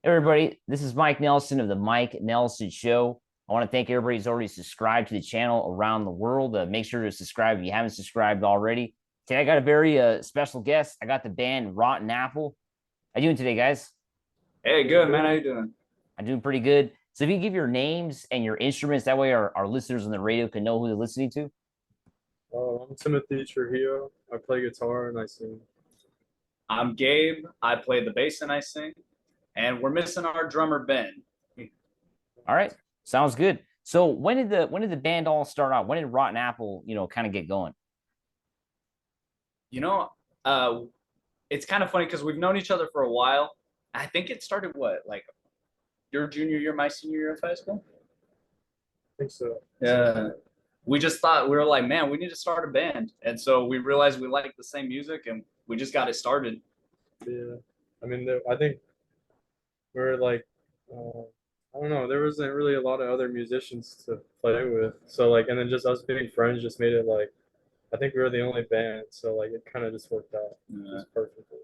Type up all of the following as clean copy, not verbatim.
Everybody, this is Mike Nelson of the Mike Nelson Show. I want to thank everybody who's already subscribed to the channel around the world. Make sure to subscribe if you haven't subscribed already. Today, I got a very special guest. I got the band Rotten Apple. How you doing today, guys? Hey, good man. How you doing? I'm doing pretty good. So, if you give your names and your instruments, that way our listeners on the radio can know who they're listening to. I'm Timothy Trujillo. I play guitar and I sing. I'm Gabe. I play the bass and I sing, and we're missing our drummer Ben. All right, sounds good. So, when did the band all start out? When did Rotten Apple, kind of get going? You know, uh, it's kind of funny because we've known each other for a while. I think it started like your junior year, my senior year of high school. I think so. Yeah. We just thought we were like, man, we need to start a band, and so we realized we liked the same music, and we just got it started. Yeah. I think we're like, I don't know, there wasn't really a lot of other musicians to play with. So, like, and then just us being friends just made it like, I think we were the only band. So, like, it kind of just worked out Uh, just perfectly.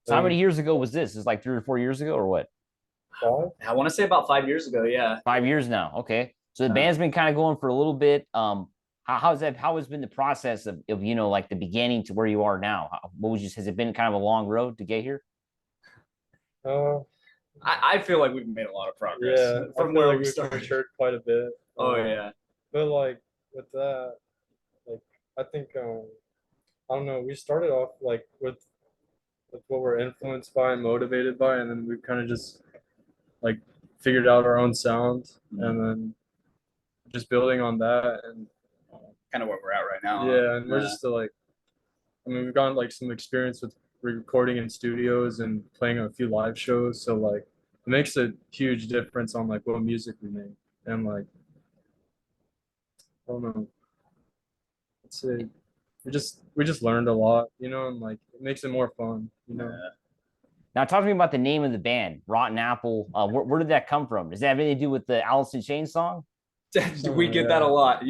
So, how many And years ago was this? Is like 3 or 4 years ago, or what? five? I want to say about 5 years ago. Yeah. 5 years now. Okay. So the Uh, band's been kind of going for a little bit. How has been the process of like the beginning to where you are now? What would you has it been kind of a long road to get here? Uh, I feel like we've made a lot of progress yeah, I from feel where like we we've started. matured quite a bit. Oh yeah. But, like, with that, like, I think, I don't know, we started off, like, with what we're influenced by and motivated by, and then we kind of just like figured out our own sound, and then just building on that, and Kind of where we're at right now. yeah, and we're Yeah. just still like, I mean, we've gotten like some experience with recording in studios and playing a few live shows, so like it makes a huge difference on like what music we make, and like I don't know, let's say we just learned a lot, and like it makes it more fun. Yeah. Now, talk to me about the name of the band, Rotten Apple. Where did that come from? Does that have anything to do with the Alice in Chains song? We Oh get that a yeah, lot,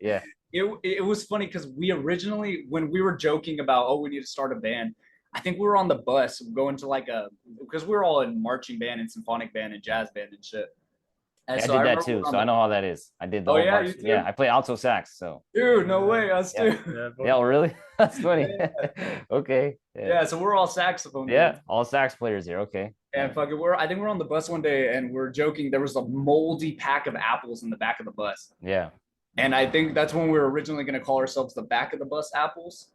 Yeah, it was funny because we originally, when we were joking about, oh, we need to start a band, I think we were on the bus going to because we were all in marching band and symphonic band and jazz band and shit. And yeah, I so I did that remember we too. were on So I the, know how that is. I did the oh whole yeah, march. you Yeah, too? I play alto sax. So Dude, no yeah, way, us yeah, too. yeah, yeah. but Oh, really? That's funny. Yeah. Okay. Yeah, Yeah, so we're all saxophone yeah. dudes. All sax players here. Okay. And Yeah. fucking, I think we're on the bus one day and we're joking. There was a moldy pack of apples in the back of the bus. Yeah. And I think that's when we were originally going to call ourselves the back of the bus apples.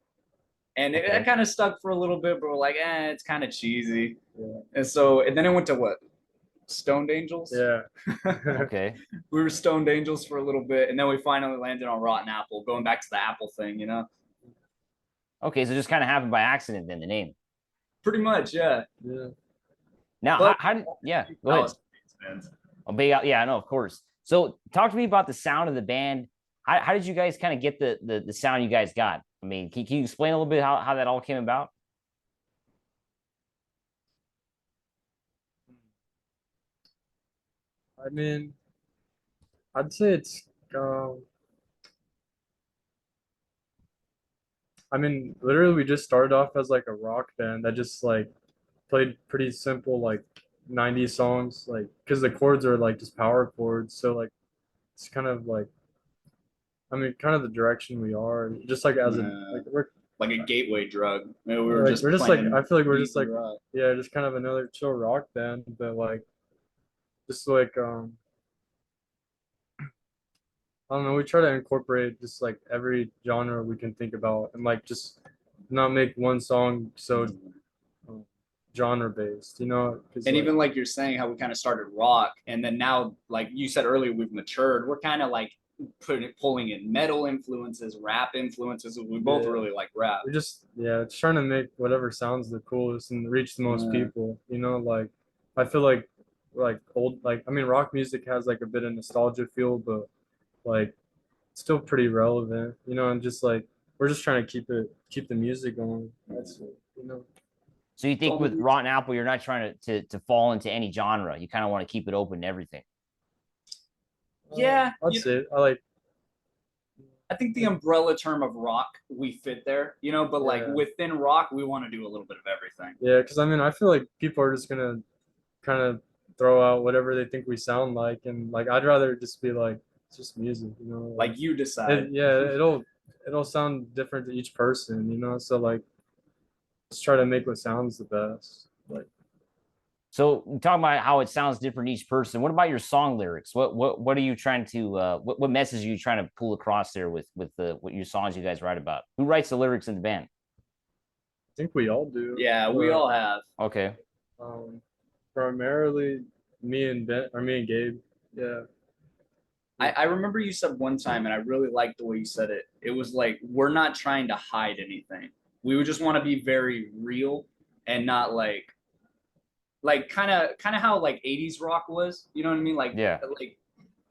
And it Okay. kind of stuck for a little bit, but we're like, it's kind of cheesy. yeah, And then it went to what? Stoned Angels? yeah. Okay. We were Stoned Angels for a little bit. And then we finally landed on Rotten Apple, going back to the Apple thing. Okay. So just kind of happened by accident then the name. Pretty much, yeah. Yeah. Now, But how did? Yeah. Go ahead. Alice fans. Oh, big out. Yeah, I know, of course. So talk to me about the sound of the band. How did you guys kind of get the sound you guys got? I mean, can you explain a little bit how that all came about? I mean, I'd say it's I mean, literally we just started off as like a rock band that just like played pretty simple like 90s songs, like because the chords are like just power chords, so like it's kind of like, I mean, kind of the direction we are, just like as a Uh, like we're like a gateway drug. Maybe we were like just we're just like, playing I feel like we're just easy like, rock. yeah, just kind of another chill rock band, but like just like I don't know, we try to incorporate just like every genre we can think about, and like just not make one song so genre based, because And like even like you're saying how we kind of started rock, and then now, like you said earlier, we've matured. We're kind of like pulling in metal influences, rap influences. We both yeah, really like rap. we just, yeah, it's trying to make whatever sounds the coolest and reach the most Uh, people, like I feel like old, like, I mean, rock music has like a bit of nostalgia feel, but like it's still pretty relevant, and just like we're just trying to keep the music going. That's it. So you it's think all with the Rotten Apple, you're not trying to fall into any genre. You kind of want to keep it open to everything. yeah, I'd say I like, I think the umbrella term of rock we fit there, but like yeah, within rock, we want to do a little bit of everything. yeah, because I mean, I feel like people are just gonna kind of throw out whatever they think we sound like, and like I'd rather just be like it's just music, you know. Like you decide. Yeah, it'll sound different to each person, you know. So like let's try to make what sounds the best. Like So talking about how it sounds different each person. What about your song lyrics? What are you trying to what message are you trying to pull across there with the what your songs you guys write about? Who writes the lyrics in the band? I think we all do. Yeah, we but, all have. Okay. um primarily me and Gabe. Yeah. I remember you said one time, and I really liked the way you said it. It was like, we're not trying to hide anything. We would just want to be very real and not like kind of how like 80s rock was. You know what I mean? Yeah. Like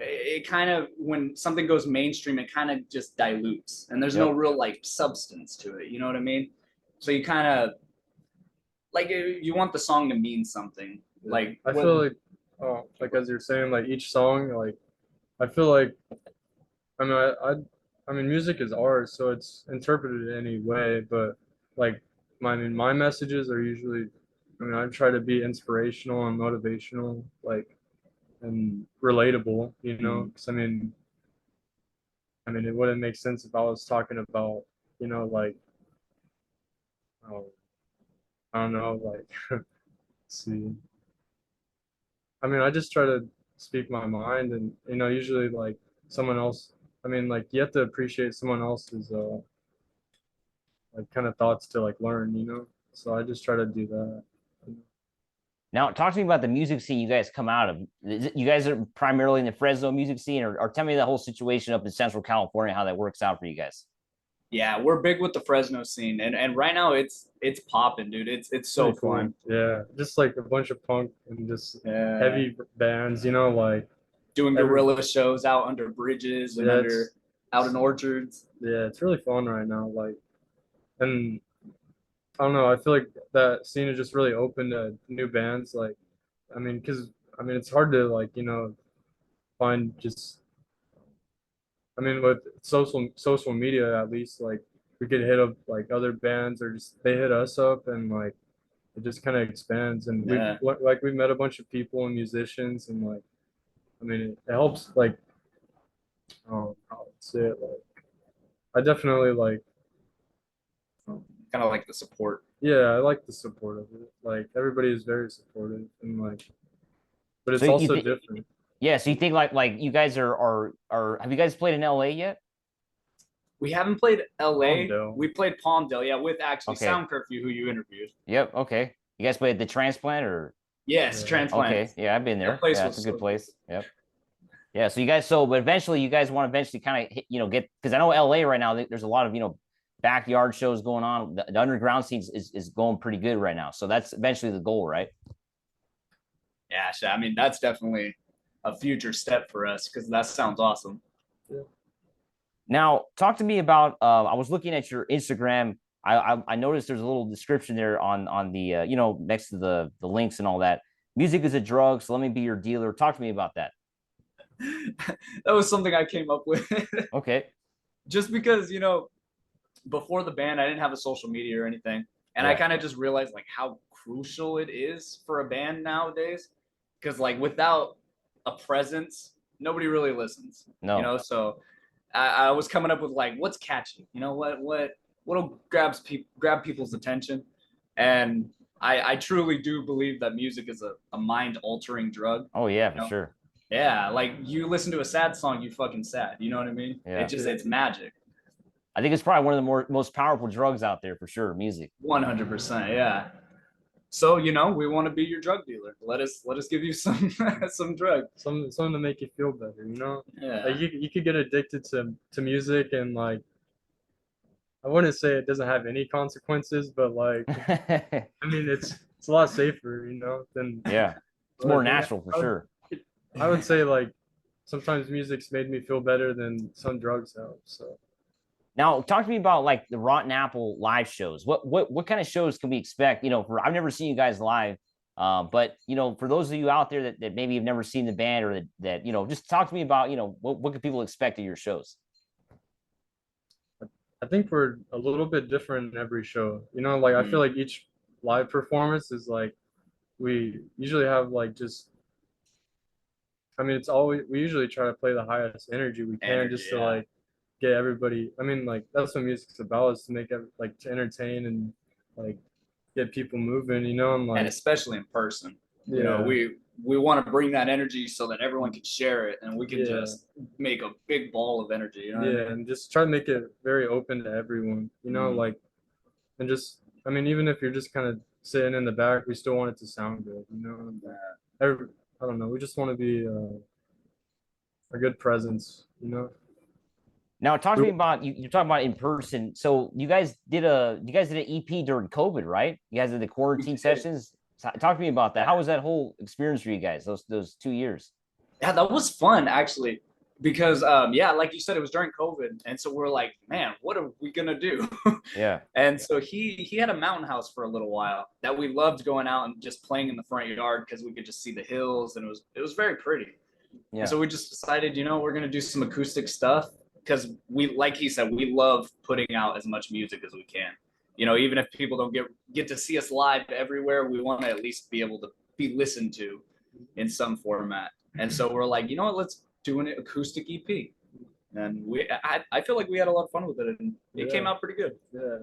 it kind of, when something goes mainstream, it kind of just dilutes, and there's no Yep. real like substance to it. You know what I mean? So you kind of like, you want the song to mean something. Like I feel like like as you're saying, like each song, like I feel like I mean I mean music is art, so it's interpreted any way, but like I mean my messages are usually I mean I try to be inspirational and motivational, like and relatable, you know, because I mean it wouldn't make sense if I was talking about, you know, like oh, I don't know, like let's see. I mean, I just try to speak my mind, and you know, usually like someone else. I mean, like you have to appreciate someone else's like kind of thoughts to like learn, you know. So I just try to do that. Now, talk to me about the music scene you guys come out of. You guys are primarily in the Fresno music scene, or tell me the whole situation up in Central California, how that works out for you guys. Yeah, we're big with the Fresno scene, and right now it's popping, dude. It's so Pretty cool. fun. Yeah, just like a bunch of punk and just Yeah. heavy bands, you know, like Doing every- guerrilla shows out under bridges and Yeah, under out in orchards. yeah, it's really fun right now. Like, and I don't know, I feel like that scene is just really open to new bands. Like, I mean, because I mean, it's hard to like, you know, find just I mean, with social media, at least like we could hit up like other bands or just they hit us up and like it just kind of expands. And Yeah. we met a bunch of people and musicians and like I mean it helps like how to say it like I definitely like Kind of like the support. yeah I like the support of it. Like everybody is very supportive and like but So it's you also think, different. yeah. So you think like you guys are have you guys played in LA yet? We haven't played LA. Palmdale. We played Palmdale, yeah, with actually Okay. Sound Curfew, who you interviewed. Yep. Okay. You guys played at the Transplant or? Yes, Yeah. Transplant. Okay. Yeah, I've been there. That place Yeah, was it's a good so place. Yep. Yeah. So you guys, so but eventually you guys want to eventually kind of you know get because I know LA right now there's a lot of you know backyard shows going on. The underground scene is going pretty good right now. So that's eventually the goal, right? Yeah, I mean that's definitely a future step for us because that sounds awesome. Now, talk to me about. I was looking at your Instagram. I noticed there's a little description there on the you know next to the links and all that. Music is a drug, so let me be your dealer. Talk to me about that. That was something I came up with. Okay. Just because, before the band, I didn't have a social media or anything. And I Yeah. kind of just realized like how crucial it is for a band nowadays. Because like without a presence, nobody really listens. No. So I was coming up with like what's catchy, what'll grab people's attention. And I truly do believe that music is a mind altering drug. Oh yeah, for know? sure. Yeah, like you listen to a sad song, you fucking sad. You know what I mean? Yeah. It's magic. I think it's probably one of the most powerful drugs out there for sure. Music. 100%. Yeah. So we want to be your drug dealer. Let us give you some some drug. Something to make you feel better, you know. Yeah. Like you could get addicted to music and like I wouldn't say it doesn't have any consequences, but like I mean it's a lot safer, you know, than Yeah. It's more like, natural for sure. I would say like sometimes music's made me feel better than some drugs have. So Now, talk to me about like the Rotten Apple live shows. What kind of shows can we expect? I've never seen you guys live, but for those of you out there that maybe have never seen the band or that just talk to me about what can people expect at your shows? I think we're a little bit different in every show. Like I feel like each live performance is like we usually have like just I mean, it's always we usually try to play the highest energy we can Energy, just to yeah. like get everybody. I mean, like that's what music's about is to make like to entertain and like get people moving, you know, and And like especially in person. You know, yeah, we want to bring that energy so that everyone can share it and we can yeah, just make a big ball of energy. You know what I yeah, mean? and just try to make it very open to everyone, you know, Mhm. like and just I mean, even if you're just kind of sitting in the back, we still want it to sound good, you know. And, every, I don't know, we just want to be a good presence, you know. Now, talk to We, me about you're talking about in person. So you guys did an EP during COVID, right? You guys did the We quarantine did. sessions. Talk to me about that. How was that whole experience for you guys? Those 2 years. Yeah, that was fun actually. Because yeah, like you said, it was during COVID. And so we're like, man, what are we gonna do? Yeah, And so he had a mountain house for a little while that we loved going out and just playing in the front yard because we could just see the hills and it was very pretty. And yeah, so we just decided, we're gonna do some acoustic stuff because we, like he said, we love putting out as much music as we can. Even if people don't get to see us live everywhere, we want to at least be able to be listened to in some format. And so we're like, what, let's do an acoustic EP. And I feel like we had a lot of fun with it, and it came yeah, out pretty good. yeah.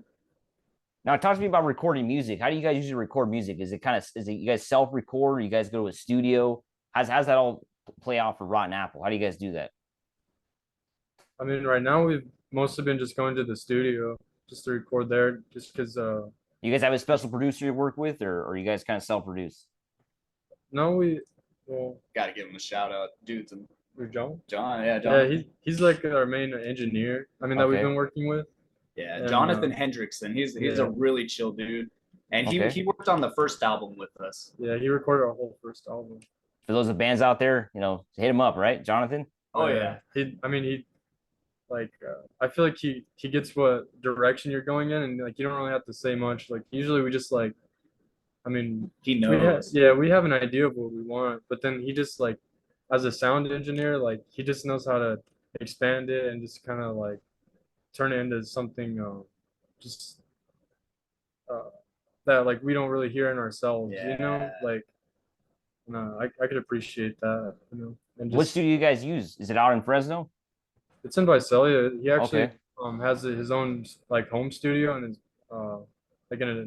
now talk to me about recording music. How do you guys usually record music? Is it you guys self-record or you guys go to a studio? How's that all play out for Rotten Apple? How do you guys do that? I mean, right now we've mostly been just going to the studio just to record there, just because. You guys have a special producer you work with, or you guys kind of self-produce? No, we well, Got to give him a shout out, dudes, and we're John. John. Yeah, Yeah, Jonathan. he's like our main engineer. I mean, that we've Okay, been working with, Yeah, and Jonathan Hendrickson. He's a yeah, really chill dude, and he okay. he worked on the first album with us. yeah, he recorded our whole first album. For those of bands out there, hit him up, right, Jonathan? Oh yeah, I mean, he like I feel like he gets what direction you're going in, and like you don't really have to say much. Like usually we just like, I mean, he knows. we have an idea of what we want, but then he just like, as a sound engineer, like he just knows how to expand it and just kind of like turn it into something just uh, that like we don't really hear in ourselves, you know? Yeah. Like, no, I could appreciate that, you know, and What just studio you guys use? Is it out in Fresno? it's in Visalia. He actually Okay. has his own like home studio and is like in a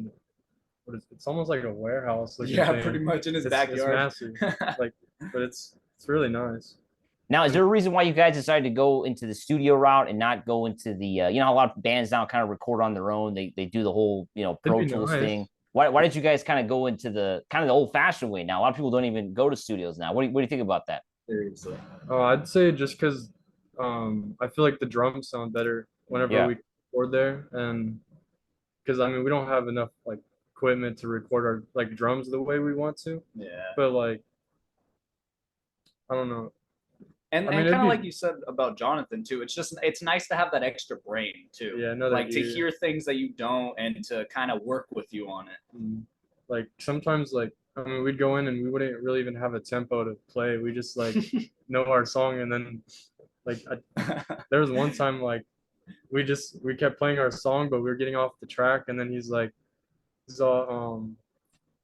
what is it's almost like a warehouse looking Yeah, thing. pretty much in his It's backyard. massive, like, but it's really nice. Now, is there a reason why you guys decided to go into the studio route and not go into the, how a lot of bands now kind of record on their own? They do the whole, It'd Pro be Tools thing. nice. Why did you guys kind of go into the kind of the old fashioned way now? A lot of people don't even go to studios now. What do you think about that? Seriously. Oh, I'd say just because I feel like the drums sound better whenever Yeah, we record there, and because I mean we don't have enough like equipment to record our like drums the way we want to, Yeah. but like I don't know. And I mean and it'd kind of be like you said about Jonathan too. It's nice to have that extra brain too. yeah another Like to ear. hear things that you don't and to kind of work with you on it. Like sometimes like I mean we'd go in and we wouldn't really even have a tempo to play. We just like know our song and then like there was one time like we kept playing our song but we were getting off the track and then he's all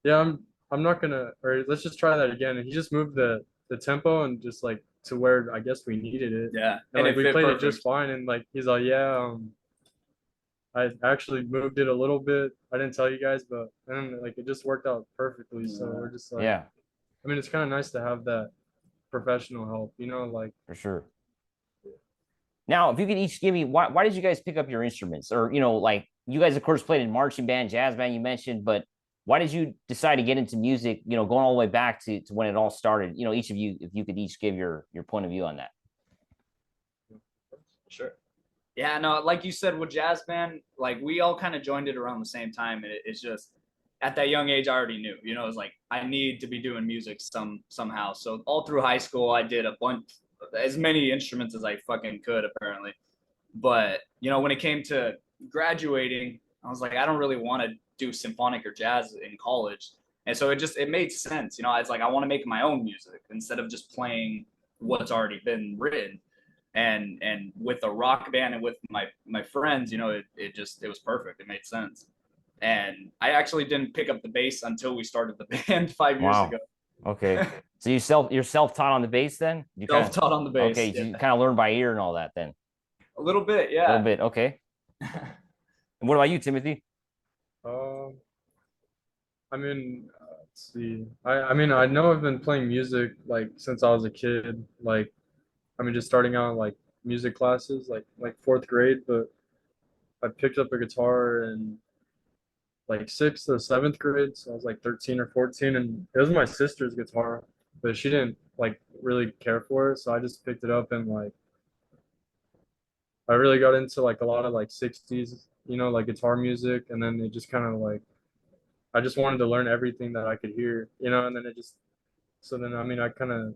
yeah I'm not gonna or let's just try that again and he just moved the tempo and just like to where I guess we needed it Yeah. and And like it we fit played it perfect. just fine and like he's like yeah I actually moved it a little bit. I didn't tell you guys, but then like it just worked out perfectly. So we're just like, yeah, I mean, it's kind of nice to have that professional help, you know, like for sure. Now, if you could each give me why did you guys pick up your instruments? Or, like you guys, of course, played in marching band, jazz band, you mentioned, but why did you decide to get into music, going all the way back to when it all started? Each of you, if you could each give your point of view on that. Sure. Yeah, no, like you said with jazz band, like we all kind of joined it around the same time. And it's just at that young age, I already knew, it's like I need to be doing music somehow. So all through high school, I did a bunch, as many instruments as I fucking could, apparently. But when it came to graduating, I was like, I don't really want to do symphonic or jazz in college. And so it made sense. I was like, I want to make my own music instead of just playing what's already been written. And with a rock band and with my friends, it was perfect. It made sense. And I actually didn't pick up the bass until we started the band 5 years Wow. ago. Okay. So you're self-taught on the bass then? You kind Self-taught on the of okay, bass. so Yeah. you kind of learn by ear and all that then. A little bit, A little yeah. bit. Okay. And what about you, Timothy? Um, I mean, let's see. I mean, I know I've been playing music like since I was a kid. Like, I mean, just starting out like music classes, like fourth grade. But I picked up a guitar in like sixth or seventh grade, so I was like 13 or 14, and it was my sister's guitar, but she didn't like really care for it, so I just picked it up and like I really got into like a lot of like 60s, like guitar music, and then it just kind of like I just wanted to learn everything that I could hear, and then it just so then I mean I kind of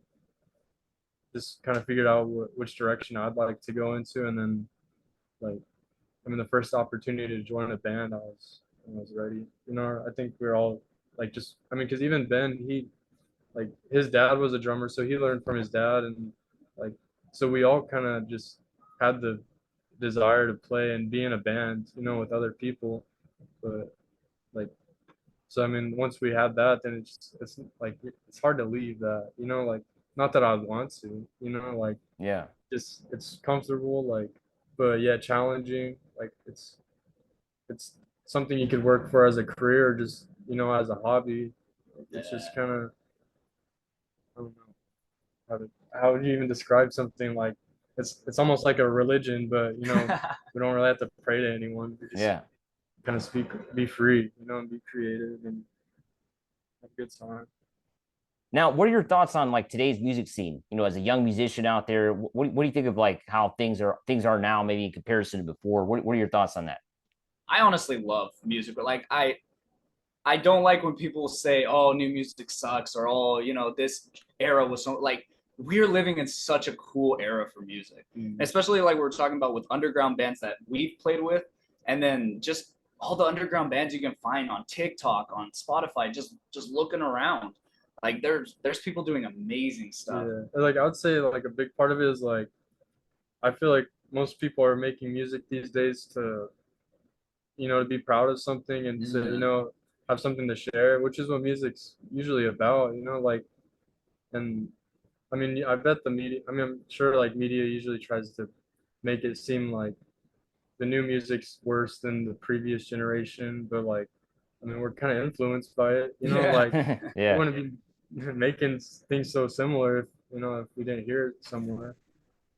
just kind of figured out which direction I'd like to go into, and then like I mean the first opportunity to join a band, I was ready. I think we are all like just I mean because even Ben he like his dad was a drummer, so he learned from his dad, and like so we all kind of just had the desire to play and be in a band, with other people. But like so I mean once we had that, then it's like it's hard to leave that, like not that I'd want to, like Yeah. just it's comfortable, like but yeah, challenging. Like it's something you could work for as a career or just, as a hobby. It's just kind of I don't know how would you even describe something like it's almost like a religion, but we don't really have to pray to anyone. We just Yeah. kind of be free, and be creative and have a good time. Now, what are your thoughts on like today's music scene? As a young musician out there, what do you think of like how things are now, maybe in comparison to before? What are your thoughts on that? I honestly love music, but like I don't like when people say, "Oh, new music sucks," or "Oh, this era was so like." We're living in such a cool era for music, especially like we're talking about with underground bands that we've played with, and then just all the underground bands you can find on TikTok, on Spotify, just looking around. Like there's people doing amazing stuff. Yeah, like I would say like a big part of it is like I feel like most people are making music these days to to be proud of something and to have something to share, which is what music's usually about, like and I mean I bet the media, I mean I'm sure like media usually tries to make it seem like the new music's worse than the previous generation, but like I mean we're kind of influenced by it, like we Yeah. wouldn't be making things so similar if we didn't hear it somewhere,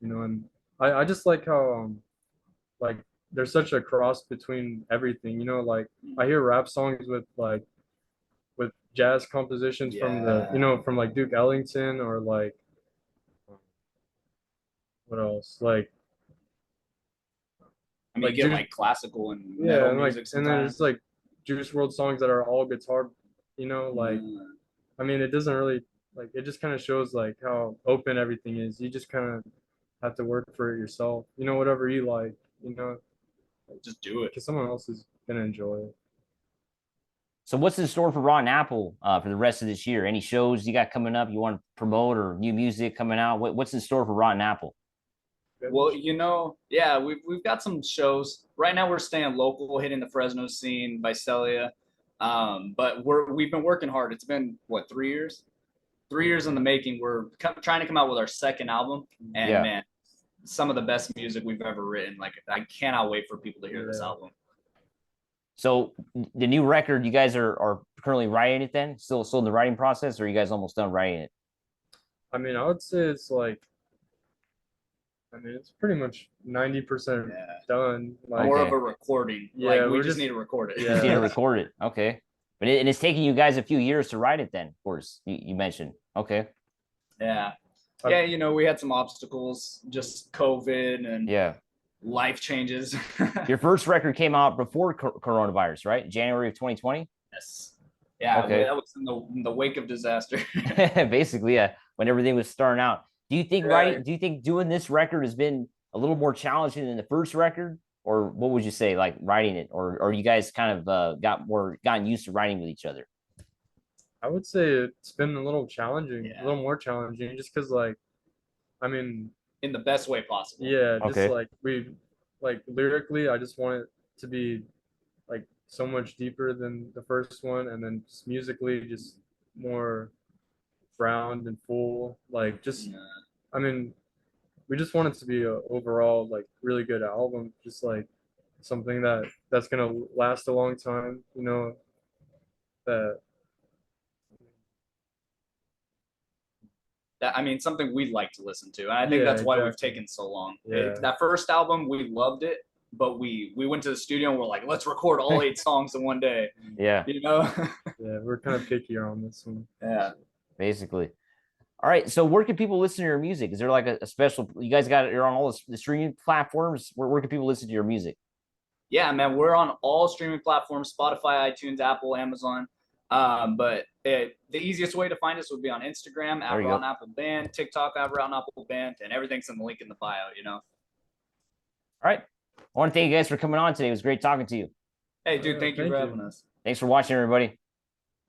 and I just like how like there's such a cross between everything, like I hear rap songs with jazz compositions from the from like Duke Ellington or like what else I mean, you like get Juice, like classical and yeah, metal and like music and then it's sometimes. like Juice World songs that are all guitar, like Mm. I mean it doesn't really like it just kind of shows like how open everything is. You just kind of have to work for it yourself, whatever you like, Just do it. because someone else is gonna enjoy it. So what's in store for Rotten Apple for the rest of this year? Any shows you got coming up you want to promote or new music coming out? What's in store for Rotten Apple? Well, yeah, we've got some shows. Right now we're staying local, hitting the Fresno scene, Visalia. But we've been working hard. It's been what, 3 years? 3 years in the making. We're trying to come out with our second album, and Yeah. man, some of the best music we've ever written. Like I cannot wait for people to hear this Yeah. album. So the new record, you guys are currently writing it then? Still in the writing process, or are you guys almost done writing it? I mean, I would say it's like, I mean, it's pretty much 90% Yeah, done. Like, more of Okay. a recording. yeah, Like we we're just just, need to record it. You just need to yeah, record it. Okay. And it's taking you guys a few years to write it then, of course. You mentioned. Okay. Yeah, I, yeah. We had some obstacles, just COVID and Yeah. life changes. Your first record came out before coronavirus, right? January of 2020. Yes. Yeah, Okay. that was in the wake of disaster. Basically, yeah, when everything was starting out. Yeah. Do you think doing this record has been a little more challenging than the first record? Or what would you say, like writing it? Or you guys kind of gotten used to writing with each other? I would say it's been a little challenging, a Yeah, little more challenging, just because, like, I mean, in the best way possible. yeah, just Okay. like like lyrically, I just want it to be like so much deeper than the first one, and then just musically, just more round and full. Like just, Yeah. I mean, we just want it to be a overall like really good album, just like something that's gonna last a long time. You know, that That, I mean, something we'd like to listen to, and I think yeah, that's why we've exactly. taken so long. Yeah. That first album, we loved it, but we went to the studio and we're like, let's record all 8 songs in one day. Yeah, You know? Yeah, we're kind of pickier on this one. Yeah. basically. All right. So where can people listen to your music? Is there like a special? You guys got you're on all the streaming platforms. Where can people listen to your music? Yeah, man, we're on all streaming platforms: Spotify, iTunes, Apple, Amazon. But the easiest way to find us would be on Instagram at There you go. Rotten Apple Band, TikTok at Rotten Apple Band, and everything's in the link in the bio. You know. All right. I want to thank you guys for coming on today. It was great talking to you. Hey, dude, thank you Thank for you. having us. Thanks for watching, everybody.